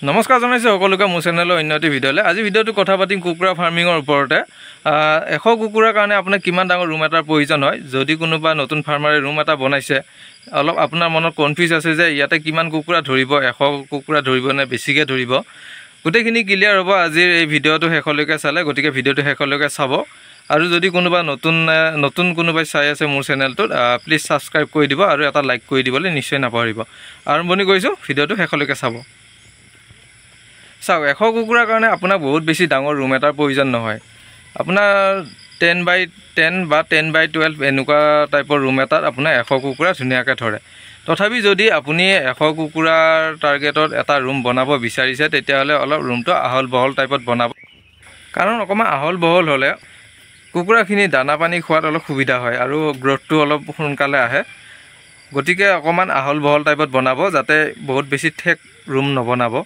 নমস্কাৰ জনাইছোঁ সকলোকে মোৰ চেনেলৰ উন্নতি ভিডিঅ'লৈ। আজি ভিডিঅ'টো কথা পাতিম কুকুৰা ফাৰ্মিঙৰ ওপৰতে। 100 কুকুৰাৰ কাৰণে আপোনাক কিমান ডাঙৰ ৰুম এটাৰ প্ৰয়োজন হয়। যদি কোনোবা নতুন ফাৰ্মাৰে ৰুম এটা বনাইছে, অলপ আপোনাৰ মনত কনফিউজ আছে যে ইয়াতে কিমান কুকুৰা ধৰিব, 100 কুকুৰা ধৰিব নে বেছিকৈ ধৰিব, গোটেইখিনি ক্লিয়াৰ হ'ব আজিৰ এই ভিডিঅ'টো শেষলৈকে চালে। গতিকে ভিডিঅ'টো শেষলৈকে চাব। আৰু যদি কোনোবা নতুন কোনোবাই চাই আছে মোৰ চেনেলটোত, প্লিজ ছাবস্ক্ৰাইব কৰি দিব আৰু এটা লাইক কৰি দিবলৈ নিশ্চয় নাপাহৰিব। আৰম্ভণি কৰিছোঁ, ভিডিঅ'টো শেষলৈকে চাব। চাওক, 100 কুকুৰাৰ কাৰণে আপোনাক বহুত বেছি ডাঙৰ ৰুম এটাৰ প্ৰয়োজন নহয়। আপোনাৰ 10x10 বা 10x12 এনেকুৱা টাইপৰ ৰুম এটাত আপোনাৰ 100 কুকুৰা ধুনীয়াকৈ ধৰে। তথাপি যদি আপুনি 100 কুকুৰাৰ টাৰ্গেটত এটা ৰুম বনাব বিচাৰিছে, তেতিয়াহ'লে অলপ ৰুমটো আহল বহল টাইপত বনাব। কাৰণ অকণমান আহল বহল হ'লে কুকুৰাখিনি দানা পানী খোৱাত অলপ সুবিধা হয় আৰু গ্ৰথটো অলপ সোনকালে আহে। গতিকে অকণমান আহল বহল টাইপত বনাব, যাতে বহুত বেছি ঠেক ৰুম নবনাব।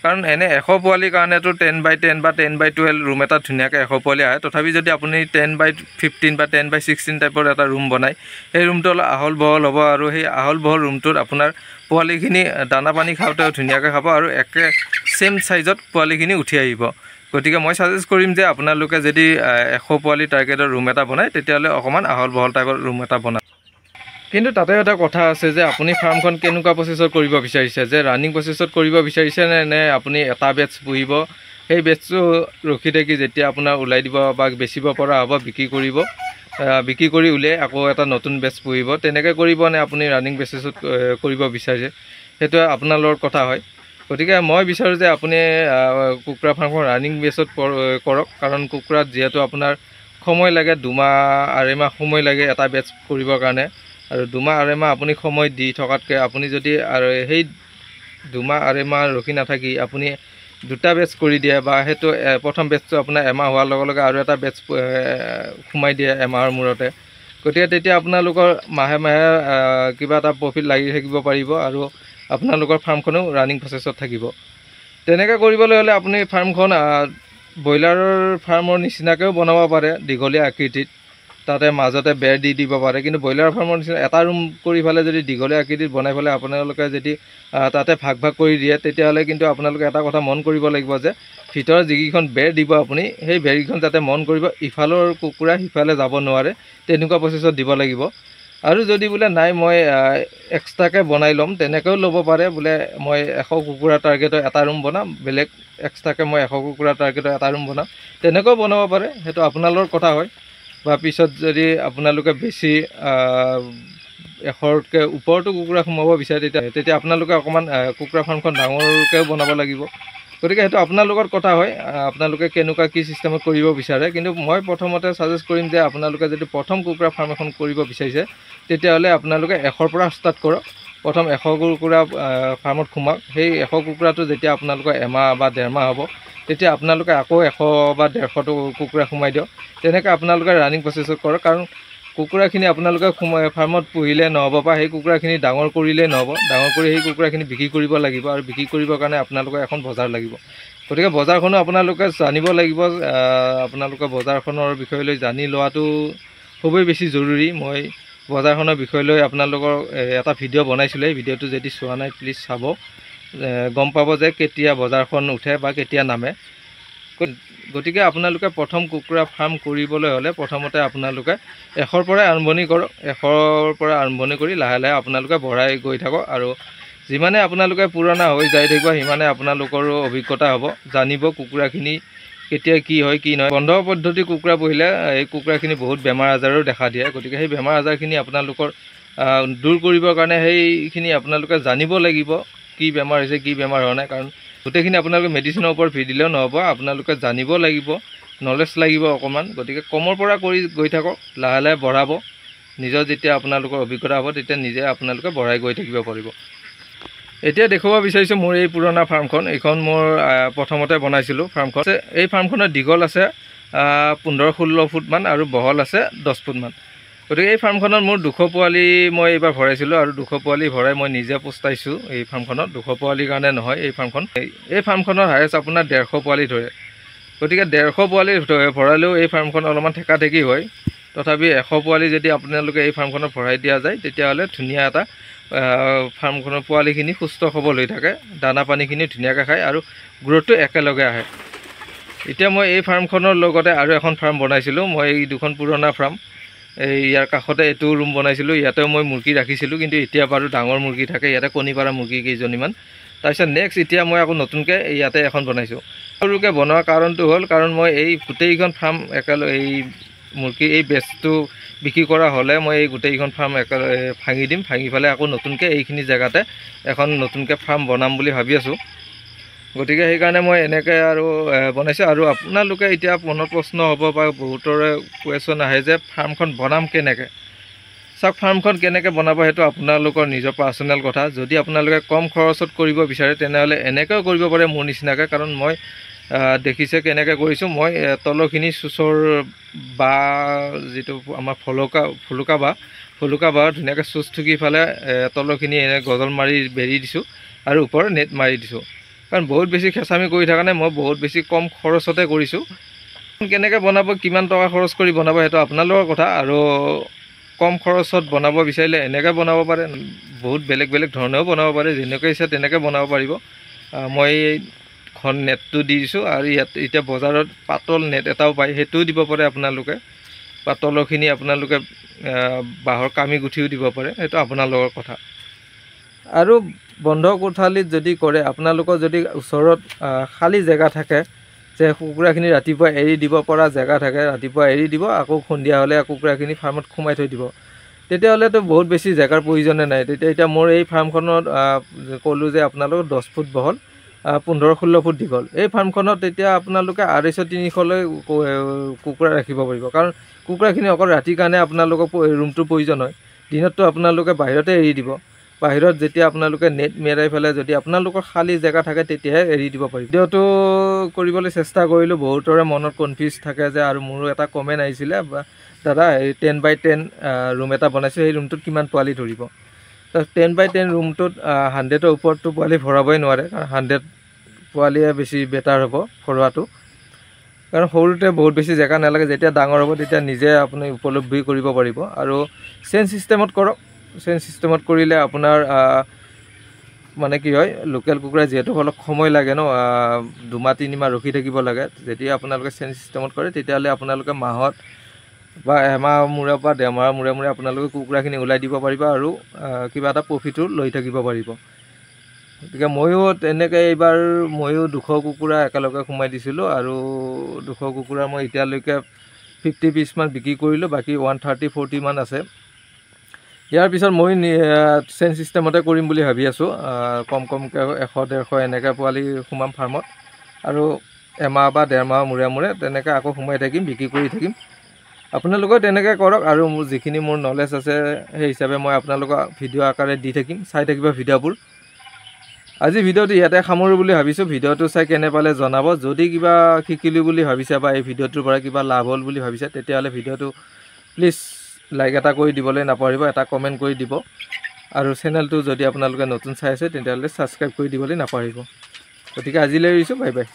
কাৰণ এনে 100 পোৱালিৰ কাৰণেতো 10x10 বা 10x12 ৰুম এটা ধুনীয়াকৈ 100 পোৱালি আহে। তথাপি যদি আপুনি 10x15 বা 10x16 টাইপৰ এটা ৰুম বনায়, সেই ৰুমটো অলপ আহল বহল হ'ব আৰু সেই আহল বহল ৰুমটোত আপোনাৰ পোৱালিখিনি দানা পানী খাওঁতেও ধুনীয়াকৈ খাব আৰু একে ছেইম ছাইজত পোৱালিখিনি উঠি আহিব। গতিকে মই ছাজেষ্ট কৰিম যে আপোনালোকে যদি 100 পোৱালি টাৰ্গেটৰ ৰুম এটা বনায়, তেতিয়াহ'লে অকণমান আহল বহল টাইপৰ ৰুম এটা বনায়। কিন্তু তাতে এটা কথা আছে যে আপুনি ফাৰ্মখন কেনেকুৱা প্ৰচেছত কৰিব বিচাৰিছে, যে ৰানিং প্ৰচেছত কৰিব বিচাৰিছে নে আপুনি এটা বেটছ পুহিব, সেই বেটছটো ৰখি থাকি যেতিয়া আপোনাৰ ওলাই দিব বা বেচিব পৰা হ'ব, বিক্ৰী কৰি উলিয়াই আকৌ এটা নতুন বেটছ পুহিব, তেনেকৈ কৰিব নে আপুনি ৰানিং বেচিছত কৰিব বিচাৰিছে, সেইটো আপোনাৰ লগত কথা হয়। গতিকে মই বিচাৰোঁ যে আপুনি কুকুৰা ফাৰ্মখন ৰানিং বেছত কৰক। কাৰণ কুকুৰাত যিহেতু আপোনাৰ সময় লাগে, 2-2.5 মাহ সময় লাগে এটা বেটছ কৰিবৰ কাৰণে। আৰু 2-2.5 মাহ আপুনি সময় দি থকাতকৈ আপুনি যদি আৰু সেই 2-2.5 মাহ ৰখি নাথাকি আপুনি দুটা বেটছ কৰি দিয়ে, বা সেইটো প্ৰথম বেটছটো আপোনাৰ এমাহ হোৱাৰ লগে লগে আৰু এটা বেটছ সোমাই দিয়ে এমাহৰ মূৰতে, গতিকে তেতিয়া আপোনালোকৰ মাহে মাহে কিবা এটা প্ৰফিট লাগি থাকিব পাৰিব আৰু আপোনালোকৰ ফাৰ্মখনো ৰানিং প্ৰচেছত থাকিব। তেনেকৈ কৰিবলৈ হ'লে আপুনি ফাৰ্মখন ব্ৰইলাৰৰ ফাৰ্মৰ নিচিনাকৈও বনাব পাৰে, দীঘলীয়া আকৃতিত। তাতে মাজতে বেৰ দি দিব পাৰে। কিন্তু ব্ৰইলাৰ ফাৰ্মৰ নিচিনা এটা ৰুম কৰি পেলাই যদি দীঘলীয়া আকৃতিত বনাই পেলাই আপোনালোকে যদি তাতে ভাগ কৰি দিয়ে, তেতিয়াহ'লে কিন্তু আপোনালোকে এটা কথা মন কৰিব লাগিব যে ভিতৰত যিকেইখন বেৰ দিব আপুনি, সেই বেৰকেইখন যাতে মন কৰিব ইফালৰ কুকুৰা সিফালে যাব নোৱাৰে, তেনেকুৱা প্ৰচেছত দিব লাগিব। আৰু যদি বোলে নাই মই এক্সট্ৰাকৈ বনাই ল'ম, তেনেকৈও ল'ব পাৰে। বোলে মই 100 কুকুৰা টাৰ্গেটৰ এটা ৰুম বনাম, বেলেগ এক্সট্ৰাকৈ মই 100 কুকুৰা টাৰ্গেটৰ এটা ৰুম বনাম, তেনেকৈও বনাব পাৰে। সেইটো আপোনালোকৰ কথা হয়। বা পিছত যদি আপোনালোকে বেছি 100তকৈ ওপৰতো কুকুৰা সোমাব বিচাৰে, তেতিয়া আপোনালোকে অকণমান কুকুৰা ফাৰ্মখন ডাঙৰকৈও বনাব লাগিব। গতিকে সেইটো আপোনালোকৰ কথা হয়, আপোনালোকে কেনেকুৱা কি ছিষ্টেমত কৰিব বিচাৰে। কিন্তু মই প্ৰথমতে ছাজেষ্ট কৰিম যে আপোনালোকে যদি প্ৰথম কুকুৰা ফাৰ্ম এখন কৰিব বিচাৰিছে, তেতিয়াহ'লে আপোনালোকে 100ৰ পৰা ষ্টাৰ্ট কৰক। প্ৰথম 100 কুকুৰা ফাৰ্মত সোমাওক। সেই 100 কুকুৰাটো যেতিয়া আপোনালোকৰ এমাহ বা 1.5 মাহ হ'ব, তেতিয়া আপোনালোকে আকৌ 100 বা 150টো কুকুৰা সোমাই দিয়ক। তেনেকৈ আপোনালোকে ৰানিং প্ৰচেছত কৰক। কাৰণ কুকুৰাখিনি আপোনালোকে ফাৰ্মত পুহিলে নহ'ব, বা সেই কুকুৰাখিনি ডাঙৰ কৰিলেই নহ'ব। ডাঙৰ কৰি সেই কুকুৰাখিনি বিক্ৰী কৰিব লাগিব, আৰু বিক্ৰী কৰিবৰ কাৰণে আপোনালোকৰ এখন বজাৰ লাগিব। গতিকে বজাৰখনো আপোনালোকে জানিব লাগিব। আপোনালোকে বজাৰখনৰ বিষয়লৈ জানি লোৱাটো খুবেই বেছি জৰুৰী। মই বজাৰখনৰ বিষয় লৈ আপোনালোকৰ এটা ভিডিঅ' বনাইছিলোঁ। এই ভিডিঅ'টো যদি চোৱা নাই প্লিজ চাব, গম পাব যে কেতিয়া বজাৰখন উঠে বা কেতিয়া নামে। গতিকে আপোনালোকে প্ৰথম কুকুৰা ফাৰ্ম কৰিবলৈ হ'লে প্ৰথমতে আপোনালোকে 100ৰ পৰাই আৰম্ভণি কৰক। 100ৰ পৰা আৰম্ভণি কৰি লাহে লাহে আপোনালোকে বঢ়াই গৈ থাকক। আৰু যিমানে আপোনালোকে পুৰণা হৈ যাই থাকিব, সিমানে আপোনালোকৰো অভিজ্ঞতা হ'ব, জানিব কুকুৰাখিনি কেতিয়া কি হয় কি নহয়। বন্ধ পদ্ধতি কুকুৰা পুহিলে এই কুকুৰাখিনি বহুত বেমাৰ আজাৰো দেখা দিয়ে। গতিকে সেই বেমাৰ আজাৰখিনি আপোনালোকৰ দূৰ কৰিবৰ কাৰণে সেইখিনি আপোনালোকে জানিব লাগিব, কি বেমাৰ হৈছে কি বেমাৰ হোৱা নাই। কাৰণ গোটেইখিনি আপোনালোকে মেডিচিনৰ ওপৰত দিলেও নহ'ব, আপোনালোকে জানিব লাগিব, নলেজ লাগিব অকণমান। গতিকে কমৰ পৰা কৰি গৈ থাকক, লাহে লাহে বঢ়াব। নিজৰ যেতিয়া আপোনালোকৰ অভিজ্ঞতা হ'ব, তেতিয়া নিজে আপোনালোকে বঢ়াই গৈ থাকিব পাৰিব। এতিয়া দেখুৱাব বিচাৰিছোঁ মোৰ এই পুৰণা ফাৰ্মখন। এইখন মোৰ প্ৰথমতে বনাইছিলোঁ ফাৰ্মখন। এই ফাৰ্মখনৰ দীঘল আছে 15-16 ফুটমান আৰু বহল আছে 10 ফুটমান। গতিকে এই ফাৰ্মখনত মোৰ 200 পোৱালি মই এইবাৰ ভৰাইছিলোঁ, আৰু 200 পোৱালি ভৰাই মই নিজে পোষ্টাইছোঁ এই ফাৰ্মখনত। 200 পোৱালিৰ কাৰণে নহয় এই ফাৰ্মখন। এই ফাৰ্মখনৰ হায়েষ্ট আপোনাৰ 150 পোৱালি ধৰে। গতিকে 150 পোৱালি ভৰালেও এই ফাৰ্মখন অলপমান ঠেকাঠেকি হয়। তথাপি 100 পোৱালি যদি আপোনালোকে এই ফাৰ্মখনত ভৰাই দিয়া যায়, তেতিয়াহ'লে ধুনীয়া এটা ফাৰ্মখনৰ পোৱালিখিনি সুস্থ সবল হৈ থাকে, দানা পানীখিনি ধুনীয়াকৈ খায় আৰু গ্ৰ'থটো একেলগে আহে। এতিয়া মই এই ফাৰ্মখনৰ লগতে আৰু এখন ফাৰ্ম বনাইছিলোঁ। মই এই দুখন পুৰণা ফাৰ্ম, এই ইয়াৰ কাষতে এইটো ৰুম বনাইছিলোঁ। ইয়াতেও মই মুৰ্গী ৰাখিছিলোঁ, কিন্তু এতিয়া বাৰু ডাঙৰ মুৰ্গী থাকে, ইয়াতে কণী পাৰা মুৰ্গী কেইজনীমান। তাৰপিছত নেক্সট এতিয়া মই আকৌ নতুনকৈ ইয়াতে এখন বনাইছোঁ। সৰুকৈ বনোৱাৰ কাৰণটো হ'ল, কাৰণ মই এই গোটেইকেইখন ফাৰ্ম একেলগে এই মুৰ্গী এই বেচটো বিক্ৰী কৰা হ'লে মই এই গোটেইকেইখন ফাৰ্ম একেলগে ভাঙি দিম, ভাঙি পেলাই আকৌ নতুনকৈ এইখিনি জেগাতে এখন নতুনকৈ ফাৰ্ম বনাম বুলি ভাবি আছোঁ। গতিকে সেইকাৰণে মই এনেকৈ আৰু বনাইছোঁ। আৰু আপোনালোকে এতিয়া মনত প্ৰশ্ন হ'ব বা বহুতৰে কুৱেশ্যন আহে যে ফাৰ্মখন বনাম কেনেকৈ। চাওক, ফাৰ্মখন কেনেকৈ বনাব সেইটো আপোনালোকৰ নিজৰ পাৰ্চনেল কথা। যদি আপোনালোকে কম খৰচত কৰিব বিচাৰে তেনেহ'লে এনেকৈও কৰিব পাৰে মোৰ নিচিনাকৈ, কাৰণ মই দেখিছে কেনেকৈ কৰিছোঁ। মই তলৰখিনি চুচৰ বা যিটো আমাৰ ফুলুকা বা ধুনীয়াকৈ চুচ ঠুকি ফালে তলৰখিনি এনে গজল মাৰি বেৰি দিছোঁ আৰু ওপৰত নেট মাৰি দিছোঁ। কাৰণ বহুত বেছি খেঁচামি কৰি থকা নাই, মই বহুত বেছি কম খৰচতে কৰিছোঁ। কেনেকৈ বনাব, কিমান টকা খৰচ কৰি বনাব সেইটো আপোনালোকৰ কথা। আৰু কম খৰচত বনাব বিচাৰিলে এনেকৈ বনাব পাৰে, বহুত বেলেগ বেলেগ ধৰণেও বনাব পাৰে, যেনেকৈ ইচ্ছা তেনেকৈ বনাব পাৰিব। মই ঘন নেটটো দি দিছোঁ আৰু ইয়াত এতিয়া বজাৰত পাতল নেট এটাও পায়, সেইটোও দিব পাৰে আপোনালোকে। বা তলৰখিনি আপোনালোকে বাঁহৰ কামি গুঠিও দিব পাৰে, সেইটো আপোনালোকৰ কথা। আৰু বন্ধ কোঠালিত যদি কৰে, আপোনালোকৰ যদি ওচৰত খালী জেগা থাকে, যে কুকুৰাখিনি ৰাতিপুৱা এৰি দিব পৰা জেগা থাকে, ৰাতিপুৱা এৰি দিব, আকৌ সন্ধিয়া হ'লে কুকুৰাখিনি ফাৰ্মত সোমাই থৈ দিব, তেতিয়াহ'লেতো বহুত বেছি জেগাৰ প্ৰয়োজনে নাই। এতিয়া মোৰ এই ফাৰ্মখনত ক'লোঁ যে আপোনালোকৰ 10 ফুট বহল, 15-16 ফুট দীঘল। এই ফাৰ্মখনত তেতিয়া আপোনালোকে 250-300লৈ কুকুৰা ৰাখিব পাৰিব, কাৰণ কুকুৰাখিনি অকল ৰাতিৰ কাৰণে আপোনালোকৰ ৰুমটোৰ প্ৰয়োজন হয়। দিনততো আপোনালোকে বাহিৰতে এৰি দিব। বাহিৰত যেতিয়া আপোনালোকে নেট মেৰাই পেলাই যদি আপোনালোকৰ খালী জেগা থাকে তেতিয়াহে এৰি দিব পাৰিব। ভিডিঅ'টো কৰিবলৈ চেষ্টা কৰিলোঁ, বহুতৰে মনত কনফিউজ থাকে যে, আৰু মোৰো এটা কমেণ্ট আহিছিলে, দাদা এই 10x10 ৰুম এটা বনাইছোঁ, সেই ৰুমটোত কিমান পোৱালি ধৰিব। 10x10 ৰুমটোত 100ৰ ওপৰততো পোৱালি ভৰাবই নোৱাৰে, কাৰণ 100 পোৱালিয়ে বেছি বেটাৰ হ'ব ভৰোৱাটো। কাৰণ সৰুতে বহুত বেছি জেগা নালাগে, যেতিয়া ডাঙৰ হ'ব তেতিয়া নিজে আপুনি উপলব্ধি কৰিব পাৰিব। আৰু চেইন ছিষ্টেমত কৰক। চেইন ছিষ্টেমত কৰিলে আপোনাৰ মানে কি হয়, লোকেল কুকুৰা যিহেতু অলপ সময় লাগে ন, 2-3 মাহ ৰখি থাকিব লাগে। যেতিয়া আপোনালোকে চেইন ছিষ্টেমত কৰে তেতিয়াহ'লে আপোনালোকে মাহত বা এমাহ মূৰে বা 1.5 মাহৰ মূৰে মূৰে আপোনালোকে কুকুৰাখিনি ওলাই দিব পাৰিব আৰু কিবা এটা প্ৰফিটো লৈ থাকিব পাৰিব। গতিকে ময়ো তেনেকৈ এইবাৰ 200 কুকুৰা একেলগে সোমাই দিছিলোঁ, আৰু 200 কুকুৰা মই এতিয়ালৈকে 50 পিচমান বিক্ৰী কৰিলোঁ, বাকী 130-40 মান আছে। ইয়াৰ পিছত মই চেইন ছিষ্টেমতে কৰিম বুলি ভাবি আছোঁ। কমকৈ 100-150 এনেকৈ পোৱালি সোমাম ফাৰ্মত, আৰু এমাহ বা 1.5 মাহৰ মূৰে মূৰে তেনেকৈ আকৌ সোমাই থাকিম, বিক্ৰী কৰি থাকিম। আপোনালোকেও তেনেকৈ কৰক, আৰু যিখিনি মোৰ নলেজ আছে সেই হিচাপে মই আপোনালোকক ভিডিঅ' আকাৰে দি থাকিম, চাই থাকিব ভিডিঅ'বোৰ। আজি ভিডিঅ'টো ইয়াতে সামৰোঁ বুলি ভাবিছোঁ। ভিডিঅ'টো চাই কেনে পালে জনাব। যদি কিবা শিকিলোঁ বুলি ভাবিছে বা এই ভিডিঅ'টোৰ পৰা কিবা লাভ হ'ল বুলি ভাবিছে, তেতিয়াহ'লে ভিডিঅ'টো প্লিজ লাইক এটা কৰি দিবলৈ নাপাহৰিব, এটা কমেণ্ট কৰি দিব। আৰু চেনেলটো যদি আপোনালোকে নতুন চাই আছে তেতিয়াহ'লে ছাবস্ক্ৰাইব কৰি দিবলৈ নাপাহৰিব। গতিকে আজিলৈ এৰিছোঁ, বাই বাই।